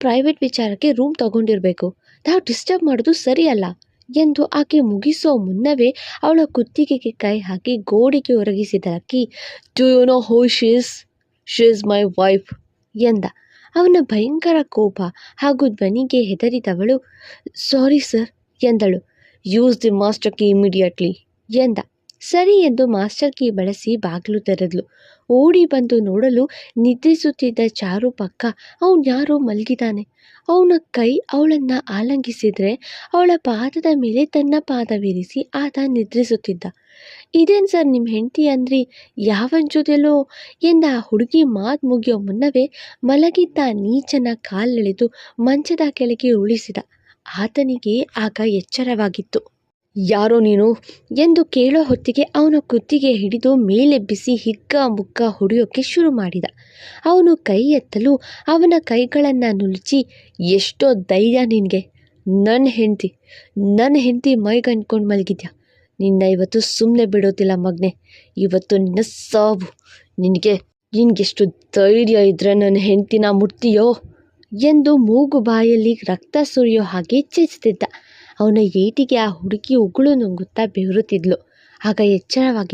Private ವಿಚಾರಕ್ಕೆ room ತಗೊಂಡಿರಬೇಕು. ನಾವು disturb ಮಾಡೋದು ಸರಿಯಲ್ಲ ಎಂದು ಆಕೆ ಮುಗಿಸೋ ಮುನ್ನವೇ ಅವಳ ಕುತ್ತಿಗೆಗೆ ಕೈ ಹಾಕಿ ಗೋಡೆಗೆ ಒರಗಿಸಿದ Lucky, do you know who she is my wife ಎಂದ. ಅವನ ಭಯಂಕರ ಕೋಪ ಹಾಗೂ ಧ್ವನಿಗೆ ಹೆದರಿದವಳು, ಸಾರಿ ಸರ್ ಎಂದಳು. Use the master key immediately ಎಂದ. ಸರಿ ಎಂದು ಮಾಸ್ಟರ್ ಕೀ ಬಳಸಿ ಬಾಗಿಲು ತೆರೆದ್ಲು. ಓಡಿ ಬಂದು ನೋಡಲು ನಿದ್ರಿಸುತ್ತಿದ್ದ ಚಾರು ಪಕ್ಕ ಅವನ್ಯಾರೋ ಮಲಗಿದ್ದಾನೆ. ಅವನ ಕೈ ಅವಳನ್ನು ಆಲಂಗಿಸಿದ್ರೆ ಅವಳ ಪಾದದ ಮೇಲೆ ತನ್ನ ಪಾದವಿರಿಸಿ ಆತ ನಿದ್ರಿಸುತ್ತಿದ್ದ. ಇದೇನು ಸರ್ ನಿಮ್ಮ ಹೆಂಡತಿ ಅಂದ್ರಿ, ಯಾವನ ಜೊತೆಲೋ ಎಂದ ಆ ಹುಡುಗಿ ಮಾತು ಮುಗಿಯೋ ಮುನ್ನವೇ ಮಲಗಿದ್ದ ನೀಚನ ಕಾಲೆಳೆದು ಮಂಚದ ಕೆಳಗೆ ಉಳಿಸಿದ. ಆತನಿಗೆ ಆಗ ಎಚ್ಚರವಾಗಿತ್ತು. ಯಾರೋ ನೀನು ಎಂದು ಕೇಳೋ ಹೊತ್ತಿಗೆ ಅವನ ಕುತ್ತಿಗೆ ಹಿಡಿದು ಮೇಲೆಬ್ಬಿಸಿ ಹಿಗ್ಗ ಮುಗ್ಗ ಹೊಡೆಯೋಕ್ಕೆ ಶುರು ಮಾಡಿದ. ಅವನು ಕೈ ಎತ್ತಲು ಅವನ ಕೈಗಳನ್ನು ನುಲಿಚಿ, ಎಷ್ಟೋ ಧೈರ್ಯ ನಿನಗೆ, ನನ್ನ ಹೆಂಡತಿ ಮೈಗಂಡ್ಕೊಂಡು ಮಲಗಿದ್ಯಾ, ನಿನ್ನ ಇವತ್ತು ಸುಮ್ಮನೆ ಬಿಡೋದಿಲ್ಲ ಮಗನೆ, ಇವತ್ತು ನಿನ್ನ ಸಾವು, ನಿನಗೆಷ್ಟು ಧೈರ್ಯ ಇದ್ರೆ ನನ್ನ ಹೆಂಡತಿನ ಮುಟ್ತೀಯೋ ಎಂದು ಮೂಗು ಬಾಯಲ್ಲಿ ರಕ್ತ ಸುರಿಯೋ ಹಾಗೆ ಚೆಚ್ತಿದ್ದ. ಅವನ ಏಟಿಗೆ ಆ ಹುಡುಗಿ ಉಗುಳು ನುಂಗುತ್ತಾ ಬೆವರುತ್ತಿದ್ಲು. ಆಗ ಎಚ್ಚರವಾಗಿತ್ತು.